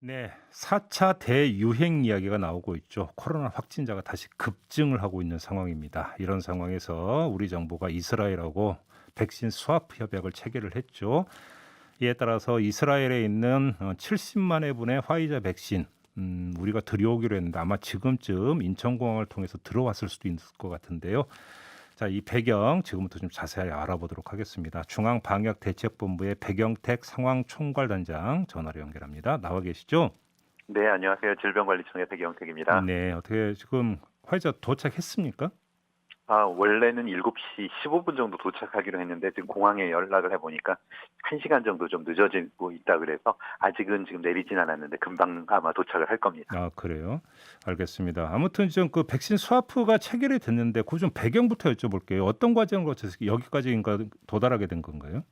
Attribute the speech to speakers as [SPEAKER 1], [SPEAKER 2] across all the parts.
[SPEAKER 1] 네, 4차 대유행 이야기가 나오고 있죠. 코로나 확진자가 다시 급증을 하고 있는 상황입니다. 이런 상황에서 우리 정부가 이스라엘하고 백신 스와프 협약을 체결을 했죠. 이에 따라서 이스라엘에 있는 70만 회분의 화이자 백신 우리가 들여오기로 했는데 아마 지금쯤 인천공항을 통해서 들어왔을 수도 있을 것 같은데요. 자, 이 배경 지금부터 좀 자세히 알아보도록 하겠습니다. 중앙방역대책본부의 백영택 상황총괄단장 전화로 연결합니다. 나와 계시죠?
[SPEAKER 2] 네, 안녕하세요. 질병관리청의 백영택입니다.
[SPEAKER 1] 네, 어떻게 지금 화이자 도착했습니까?
[SPEAKER 2] 원래는 7시 15분 정도 도착하기로 했는데 지금 공항에 연락을 해보니까 1시간 정도 좀 늦어지고 있다 그래서 아직은 지금 내리진 않았는데 금방 아마 도착을 할 겁니다.
[SPEAKER 1] 아, 그래요? 알겠습니다. 아무튼 좀 그 백신 스와프가 체결이 됐는데 그 좀 배경부터 여쭤볼게요. 어떤 과정을 거쳐서 여기까지인가 도달하게 된 건가요?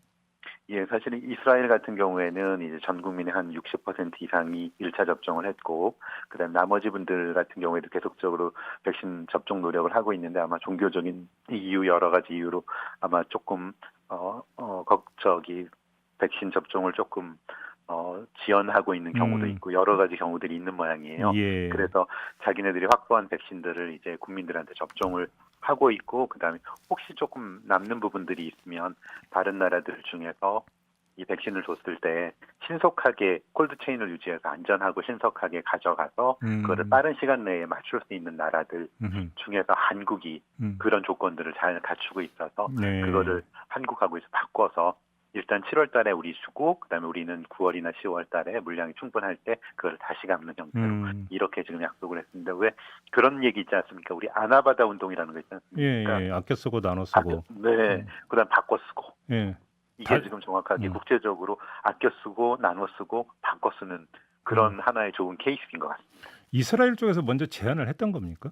[SPEAKER 2] 예, 사실은 이스라엘 같은 경우에는 이제 전 국민의 한 60% 이상이 1차 접종을 했고, 그다음 나머지 분들 같은 경우에도 계속적으로 백신 접종 노력을 하고 있는데 아마 종교적인 이유 여러 가지 이유로 아마 조금 저기 백신 접종을 조금 지연하고 있는 경우도
[SPEAKER 1] 음,
[SPEAKER 2] 있고 여러 가지 경우들이 있는 모양이에요.
[SPEAKER 1] 예.
[SPEAKER 2] 그래서 자기네들이 확보한 백신들을 이제 국민들한테 접종을 하고 있고 그다음에 혹시 조금 남는 부분들이 있으면 다른 나라들 중에서 이 백신을 줬을 때 신속하게 콜드체인을 유지해서 안전하고 신속하게 가져가서 그거를
[SPEAKER 1] 음,
[SPEAKER 2] 빠른 시간 내에 맞출 수 있는 나라들
[SPEAKER 1] 음,
[SPEAKER 2] 중에서 한국이
[SPEAKER 1] 음,
[SPEAKER 2] 그런 조건들을 잘 갖추고 있어서
[SPEAKER 1] 네.
[SPEAKER 2] 그거를 한국하고 해서 바꿔서 일단 7월 달에 우리 주고 그다음에 우리는 9월이나 10월 달에 물량이 충분할 때 그걸 다시 갚는 형태로
[SPEAKER 1] 음,
[SPEAKER 2] 이렇게 지금 약속을 했습니다. 왜 그런 얘기 있지 않습니까? 우리 아나바다 운동이라는 거 있지
[SPEAKER 1] 예,
[SPEAKER 2] 않습니까?
[SPEAKER 1] 예. 아껴 쓰고 나눠 쓰고.
[SPEAKER 2] 네.
[SPEAKER 1] 음,
[SPEAKER 2] 그다음 바꿔 쓰고
[SPEAKER 1] 예.
[SPEAKER 2] 이게
[SPEAKER 1] 다,
[SPEAKER 2] 지금 정확하게
[SPEAKER 1] 음,
[SPEAKER 2] 국제적으로 아껴 쓰고 나눠 쓰고 바꿔 쓰는
[SPEAKER 1] 음.
[SPEAKER 2] 그런 하나의 좋은 케이스인 것 같습니다.
[SPEAKER 1] 이스라엘 쪽에서 먼저 제안을 했던 겁니까?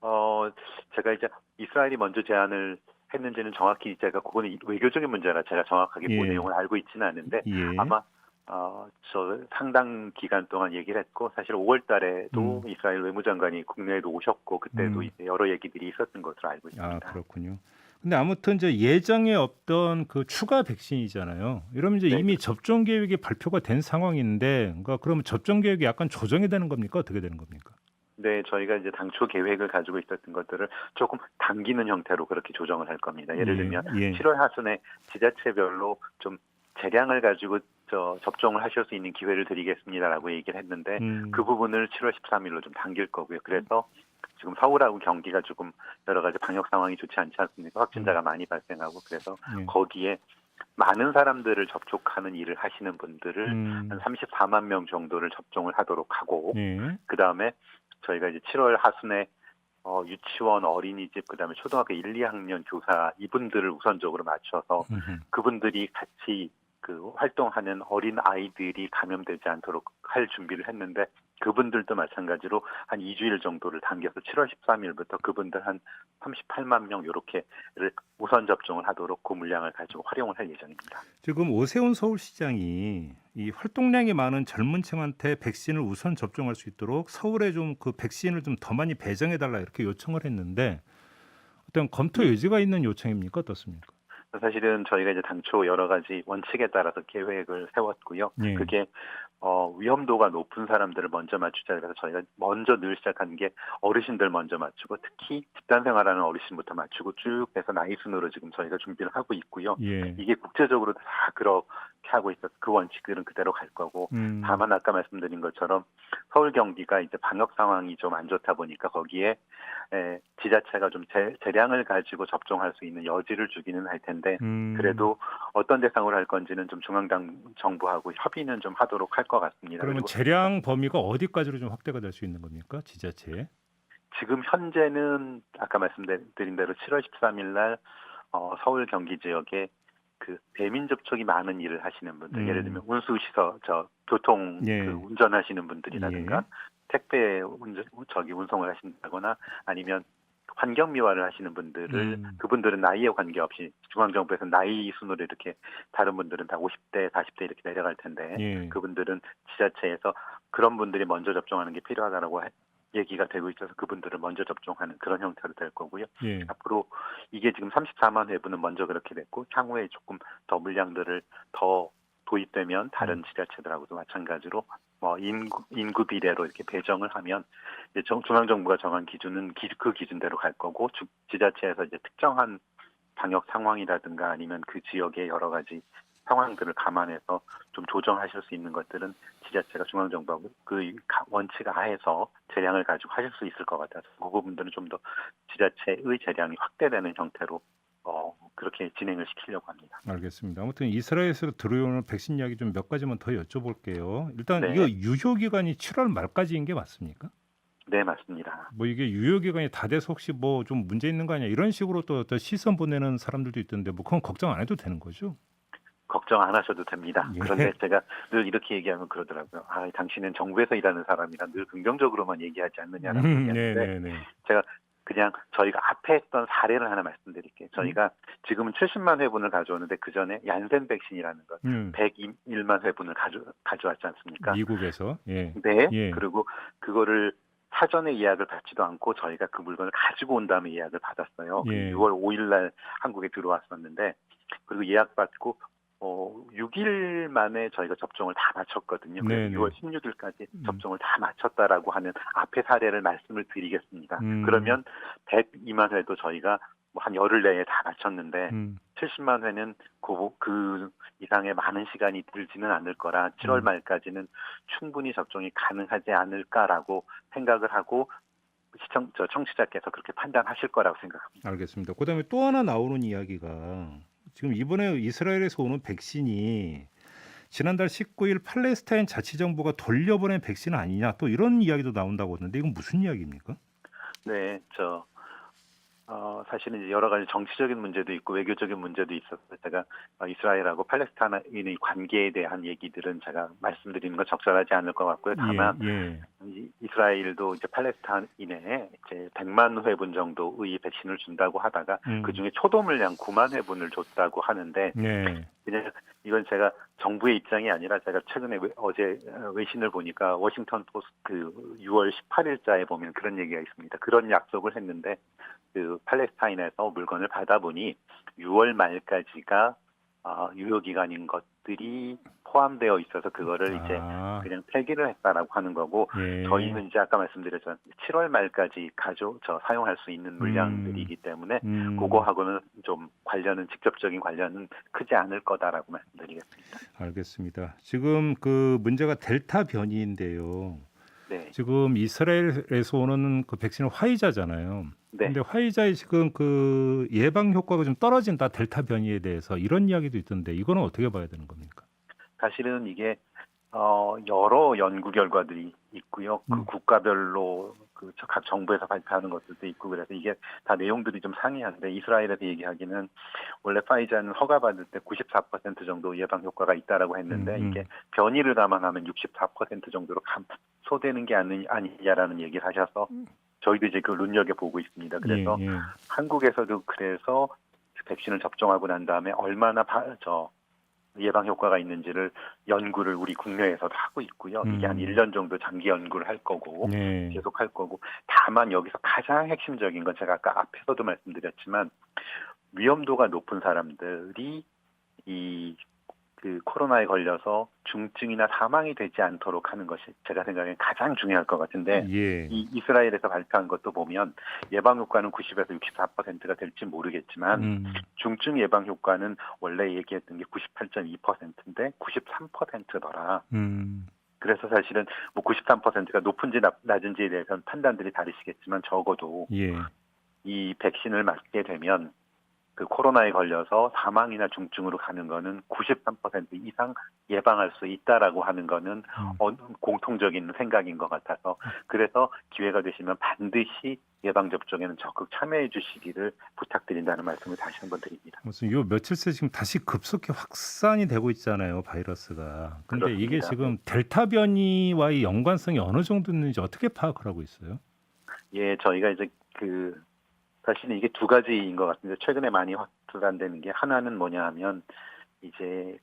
[SPEAKER 2] 어, 제가 이제 이스라엘이 먼저 제안을 했는지는 정확히 제가 그거는 외교적인 문제라 제가 정확하게 그
[SPEAKER 1] 예,
[SPEAKER 2] 내용을 알고 있지는 않은데
[SPEAKER 1] 예.
[SPEAKER 2] 아마 저 상당 기간 동안 얘기를 했고 사실 5월 달에도
[SPEAKER 1] 음,
[SPEAKER 2] 이스라엘 외무장관이 국내에도 오셨고 그때도
[SPEAKER 1] 음.
[SPEAKER 2] 이제 여러 얘기들이 있었던 것으로 알고
[SPEAKER 1] 아,
[SPEAKER 2] 있습니다.
[SPEAKER 1] 그렇군요. 근데 아무튼 이제 예정에 없던 그 추가 백신이잖아요. 이러면 이제
[SPEAKER 2] 네,
[SPEAKER 1] 이미 접종 계획이 발표가 된 상황인데, 그러니까 그러면 접종 계획이 약간 조정이 되는 겁니까? 어떻게 되는 겁니까?
[SPEAKER 2] 네, 저희가 이제 당초 계획을 가지고 있었던 것들을 조금 당기는 형태로 그렇게 조정을 할 겁니다. 예를
[SPEAKER 1] 예,
[SPEAKER 2] 들면
[SPEAKER 1] 예.
[SPEAKER 2] 7월 하순에 지자체별로 좀 재량을 가지고 접종을 하실 수 있는 기회를 드리겠습니다라고 얘기를 했는데 그
[SPEAKER 1] 음,
[SPEAKER 2] 부분을 7월 13일로 좀 당길 거고요. 그래서 지금 서울하고 경기가 조금 여러 가지 방역 상황이 좋지 않지 않습니까?
[SPEAKER 1] 음,
[SPEAKER 2] 확진자가 많이 발생하고 그래서
[SPEAKER 1] 예,
[SPEAKER 2] 거기에 많은 사람들을 접촉하는 일을 하시는 분들을 한
[SPEAKER 1] 음,
[SPEAKER 2] 34만 명 정도를 접종을 하도록 하고
[SPEAKER 1] 예,
[SPEAKER 2] 그 다음에 저희가 이제 7월 하순에 유치원, 어린이집, 그다음에 초등학교 1, 2학년 교사 이분들을 우선적으로 맞춰서
[SPEAKER 1] 음,
[SPEAKER 2] 그분들이 같이 그 활동하는 어린 아이들이 감염되지 않도록 할 준비를 했는데 그분들도 마찬가지로 한 2주일 정도를 당겨서 7월 13일부터 그분들 한 38만 명 요렇게를 우선 접종을 하도록 그 물량을 가지고 활용을 할 예정입니다.
[SPEAKER 1] 지금 오세훈 서울시장이 이 활동량이 많은 젊은 층한테 백신을 우선 접종할 수 있도록 서울에 좀 그 백신을 좀 더 많이 배정해 달라 이렇게 요청을 했는데 어떤 검토
[SPEAKER 2] 예.
[SPEAKER 1] 여지가 있는 요청입니까? 어떻습니까?
[SPEAKER 2] 사실은 저희가 이제 당초 여러 가지 원칙에 따라서 계획을 세웠고요.
[SPEAKER 1] 예.
[SPEAKER 2] 그게 위험도가 높은 사람들을 먼저 맞추자 그래서 저희가 먼저 늘 시작한 게 어르신들 먼저 맞추고 특히 집단 생활하는 어르신부터 맞추고 쭉 해서 나이 순으로 지금 저희가 준비를 하고 있고요.
[SPEAKER 1] 예.
[SPEAKER 2] 이게 국제적으로 다 그렇게 하고 있어서 그 원칙들은 그대로 갈 거고
[SPEAKER 1] 음.
[SPEAKER 2] 다만 아까 말씀드린 것처럼 서울 경기가 이제 방역 상황이 좀 안 좋다 보니까 거기에 지자체가 좀 재량을 가지고 접종할 수 있는 여지를 주기는 할 텐데
[SPEAKER 1] 음.
[SPEAKER 2] 그래도 어떤 대상으로 할 건지는 좀 중앙당 정부하고 협의는 좀 하도록 할 것 같습니다.
[SPEAKER 1] 그러면
[SPEAKER 2] 그리고
[SPEAKER 1] 재량 범위가 어디까지로 좀 확대가 될 수 있는 겁니까? 지자체에?
[SPEAKER 2] 지금 현재는 아까 말씀드린 대로 7월 13일 날 서울 경기 지역에 그 대민 접촉이 많은 일을 하시는 분들, 예를 들면
[SPEAKER 1] 음.
[SPEAKER 2] 운수시설, 교통 그
[SPEAKER 1] 예.
[SPEAKER 2] 운전하시는
[SPEAKER 1] 예.
[SPEAKER 2] 분들이라든가 택배 운송을 하신다거나 아니면 환경 미화를 하시는 분들을
[SPEAKER 1] 음.
[SPEAKER 2] 그분들은 나이에 관계없이 중앙정부에서 나이 순으로 이렇게 다른 분들은 다 50대, 40대 이렇게 내려갈 텐데
[SPEAKER 1] 예.
[SPEAKER 2] 그분들은 지자체에서 그런 분들이 먼저 접종하는 게 필요하다라고 얘기가 되고 있어서 그분들을 먼저 접종하는 그런 형태로 될 거고요.
[SPEAKER 1] 예.
[SPEAKER 2] 앞으로 이게 지금 34만 회분은 먼저 그렇게 됐고 향후에 조금 더 물량들을 더 도입되면 다른 지자체들하고도 마찬가지로 뭐 인구 비례로 이렇게 배정을 하면 이제 중앙정부가 정한 기준은 그 기준대로 갈 거고 지자체에서 이제 특정한 방역 상황이라든가 아니면 그 지역의 여러 가지 상황들을 감안해서 좀 조정하실 수 있는 것들은 지자체가 중앙정부하고 그 원칙 하에서 재량을 가지고 하실 수 있을 것 같아서 그 부분들은 좀 더 지자체의 재량이 확대되는 형태로 그렇게 진행을 시키려고 합니다.
[SPEAKER 1] 알겠습니다. 아무튼 이스라엘에서 들어오는 백신 이야기 좀 몇 가지만 더 여쭤볼게요. 일단
[SPEAKER 2] 네,
[SPEAKER 1] 이거 유효 기간이 7월 말까지인 게 맞습니까?
[SPEAKER 2] 네 맞습니다.
[SPEAKER 1] 뭐 이게 유효 기간이 다 돼서 혹시 뭐 좀 문제 있는 거 아니야? 이런 식으로 또 시선 보내는 사람들도 있던데 뭐 그건 걱정 안 해도 되는 거죠?
[SPEAKER 2] 걱정 안 하셔도 됩니다.
[SPEAKER 1] 예.
[SPEAKER 2] 그런데 제가 늘 이렇게 얘기하면 그러더라고요. 당신은 정부에서 일하는 사람이라 늘 긍정적으로만 얘기하지 않느냐라고 얘기하는데
[SPEAKER 1] 네네네.
[SPEAKER 2] 제가 그냥 저희가 앞에 했던 사례를 하나 말씀드릴게요. 저희가 지금은 70만 회분을 가져오는데 그 전에 얀센 백신이라는 것 101만 회분을 가져왔지 않습니까?
[SPEAKER 1] 미국에서 예.
[SPEAKER 2] 네.
[SPEAKER 1] 예.
[SPEAKER 2] 그리고 그거를 사전에 예약을 받지도 않고 저희가 그 물건을 가지고 온 다음에 예약을 받았어요. 그
[SPEAKER 1] 예.
[SPEAKER 2] 6월 5일 날 한국에 들어왔었는데 그리고 예약 받고 6일 만에 저희가 접종을 다 마쳤거든요. 그래서
[SPEAKER 1] 네네.
[SPEAKER 2] 6월 16일까지 접종을 다 마쳤다라고 하는 앞에 사례를 말씀을 드리겠습니다. 그러면 102만 회도 저희가 뭐 한 열흘 내에 다 마쳤는데 70만 회는 그 이상의 많은 시간이 들지는 않을 거라 7월 말까지는 충분히 접종이 가능하지 않을까라고 생각을 하고 청취자께서 그렇게 판단하실 거라고 생각합니다.
[SPEAKER 1] 알겠습니다. 그다음에 또 하나 나오는 이야기가 지금 이번에 이스라엘에서 오는 백신이 지난달 19일 팔레스타인 자치정부가 돌려보낸 백신 아니냐 또 이런 이야기도 나온다고 하는데 이건 무슨 이야기입니까?
[SPEAKER 2] 네, 사실은 이제 여러 가지 정치적인 문제도 있고 외교적인 문제도 있어서 제가 이스라엘하고 팔레스타인의 관계에 대한 얘기들은 제가 말씀드리는 건 적절하지 않을 것 같고요. 다만
[SPEAKER 1] 예.
[SPEAKER 2] 이스라엘도 이제 팔레스타인에 이제 100만 회분 정도의 백신을 준다고 하다가 그 중에 초도 물량 9만 회분을 줬다고 하는데
[SPEAKER 1] 네.
[SPEAKER 2] 그냥 이건 제가 정부의 입장이 아니라 제가 최근에 어제 외신을 보니까 워싱턴 포스트 그 6월 18일자에 보면 그런 얘기가 있습니다. 그런 약속을 했는데 그 팔레스타인에서 물건을 받아보니 6월 말까지가 유효 기간인 것들이 포함되어 있어서 그거를 이제 그냥 폐기를 했다라고 하는 거고
[SPEAKER 1] 예.
[SPEAKER 2] 저희는 이제 아까 말씀드렸지만 7월 말까지 사용할 수 있는 물량들이기 때문에 그거하고는 좀 직접적인 관련은 크지 않을 거다라고 말씀드리겠습니다.
[SPEAKER 1] 알겠습니다. 지금 그 문제가 델타 변이인데요.
[SPEAKER 2] 네.
[SPEAKER 1] 지금 이스라엘에서 오는 그 백신은 화이자잖아요.
[SPEAKER 2] 네.
[SPEAKER 1] 근데 화이자의 지금 그 예방 효과가 좀 떨어진다 델타 변이에 대해서 이런 이야기도 있던데 이거는 어떻게 봐야 되는 겁니까?
[SPEAKER 2] 사실은 이게 여러 연구 결과들이 있고요. 그 국가별로 그 각 정부에서 발표하는 것들도 있고 그래서 이게 다 내용들이 좀 상이한데 이스라엘에서 얘기하기는 원래 파이자는 허가받을 때 94% 정도 예방 효과가 있다라고 했는데 이게 변이를 감안하면 64% 정도로 감소되는 게 아니냐라는 얘기를 하셔서 저희도 이제 그 눈여겨보고 있습니다. 그래서 한국에서도 그래서 백신을 접종하고 난 다음에 얼마나 예방 효과가 있는지를 연구를 우리 국내에서도 하고 있고요. 이게 한 1년 정도 장기 연구를 할 거고 계속 할 거고 다만 여기서 가장 핵심적인 건 제가 아까 앞에서도 말씀드렸지만 위험도가 높은 사람들이 그 코로나에 걸려서 중증이나 사망이 되지 않도록 하는 것이 제가 생각엔 가장 중요할 것 같은데 이 이스라엘에서 발표한 것도 보면 예방 효과는 90에서 64%가 될지 모르겠지만 중증 예방 효과는 원래 얘기했던 게 98.2%인데 93%더라. 그래서 사실은 뭐 93%가 높은지 낮은지에 대해서는 판단들이 다르시겠지만 적어도 이 백신을 맞게 되면 그 코로나에 걸려서 사망이나 중증으로 가는 거는 93% 이상 예방할 수 있다라고 하는 거는 공통적인 생각인 것 같아서 그래서 기회가 되시면 반드시 예방접종에는 적극 참여해 주시기를 부탁드린다는 말씀을 다시 한번 드립니다.
[SPEAKER 1] 무슨 요 며칠 새 지금 다시 급속히 확산이 되고 있잖아요, 바이러스가. 근데
[SPEAKER 2] 그렇습니다.
[SPEAKER 1] 이게 지금 델타 변이와의 연관성이 어느 정도 있는지 어떻게 파악을 하고 있어요?
[SPEAKER 2] 예, 저희가 이제 사실은 이게 두 가지인 것 같은데 최근에 많이 확산되는 게 하나는 뭐냐 하면 이제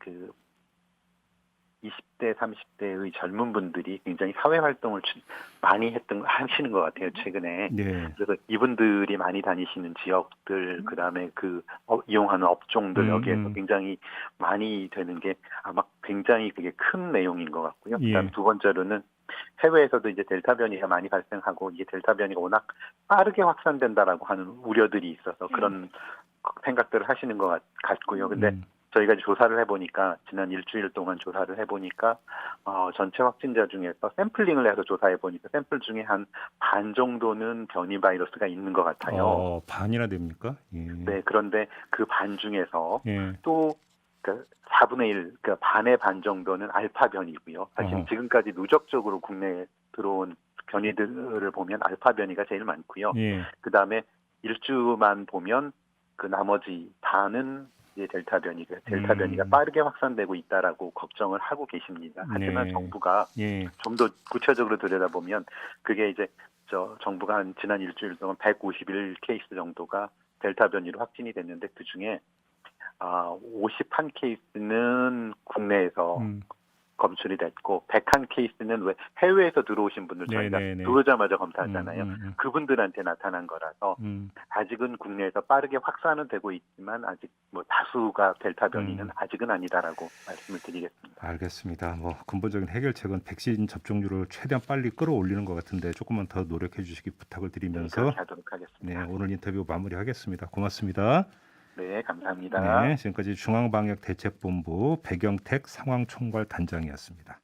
[SPEAKER 2] 20대, 30대의 젊은 분들이 굉장히 사회 활동을 많이 하시는 것 같아요, 최근에.
[SPEAKER 1] 네.
[SPEAKER 2] 그래서 이분들이 많이 다니시는 지역들, 그 다음에 이용하는 업종들, 여기에서 굉장히 많이 되는 게 아마 굉장히 그게 큰 내용인 것 같고요.
[SPEAKER 1] 예.
[SPEAKER 2] 그다음 두 번째로는 해외에서도 이제 델타 변이가 많이 발생하고 이게 델타 변이가 워낙 빠르게 확산된다라고 하는 우려들이 있어서 그런 생각들을 하시는 것 같고요. 근데 저희가 조사를 해보니까 지난 일주일 동안 조사를 해보니까 전체 확진자 중에서 샘플링을 해서 조사해보니까 샘플 중에 한 반 정도는 변이 바이러스가 있는 것 같아요.
[SPEAKER 1] 반이나 됩니까? 예.
[SPEAKER 2] 네, 그런데 그 반 중에서
[SPEAKER 1] 예.
[SPEAKER 2] 또 4분의 1, 그러니까 반의 반 정도는 알파 변이고요. 사실 지금까지 누적적으로 국내에 들어온 변이들을 보면 알파 변이가 제일 많고요.
[SPEAKER 1] 예.
[SPEAKER 2] 그 다음에 일주만 보면 그 나머지 반은 이제 델타 변이가 빠르게 확산되고 있다라고 걱정을 하고 계십니다. 하지만
[SPEAKER 1] 네.
[SPEAKER 2] 정부가
[SPEAKER 1] 예.
[SPEAKER 2] 좀 더 구체적으로 들여다보면 그게 이제 정부가 한 지난 일주일 동안 151 케이스 정도가 델타 변이로 확진이 됐는데 그 중에 51케이스는 국내에서 검출이 됐고 101케이스는 왜 해외에서 들어오신 분들 저희가 들어오자마자 검사하잖아요. 그분들한테 나타난 거라서 아직은 국내에서 빠르게 확산은 되고 있지만 아직 뭐 다수가 델타 변이는 아직은 아니다라고 말씀을 드리겠습니다.
[SPEAKER 1] 알겠습니다. 뭐 근본적인 해결책은 백신 접종률을 최대한 빨리 끌어올리는 것 같은데 조금만 더 노력해 주시기 부탁을 드리면서
[SPEAKER 2] 그렇게 하도록 하겠습니다.
[SPEAKER 1] 네, 오늘 인터뷰 마무리하겠습니다. 고맙습니다.
[SPEAKER 2] 네, 감사합니다.
[SPEAKER 1] 네, 지금까지 중앙방역대책본부 백영택 상황총괄단장이었습니다.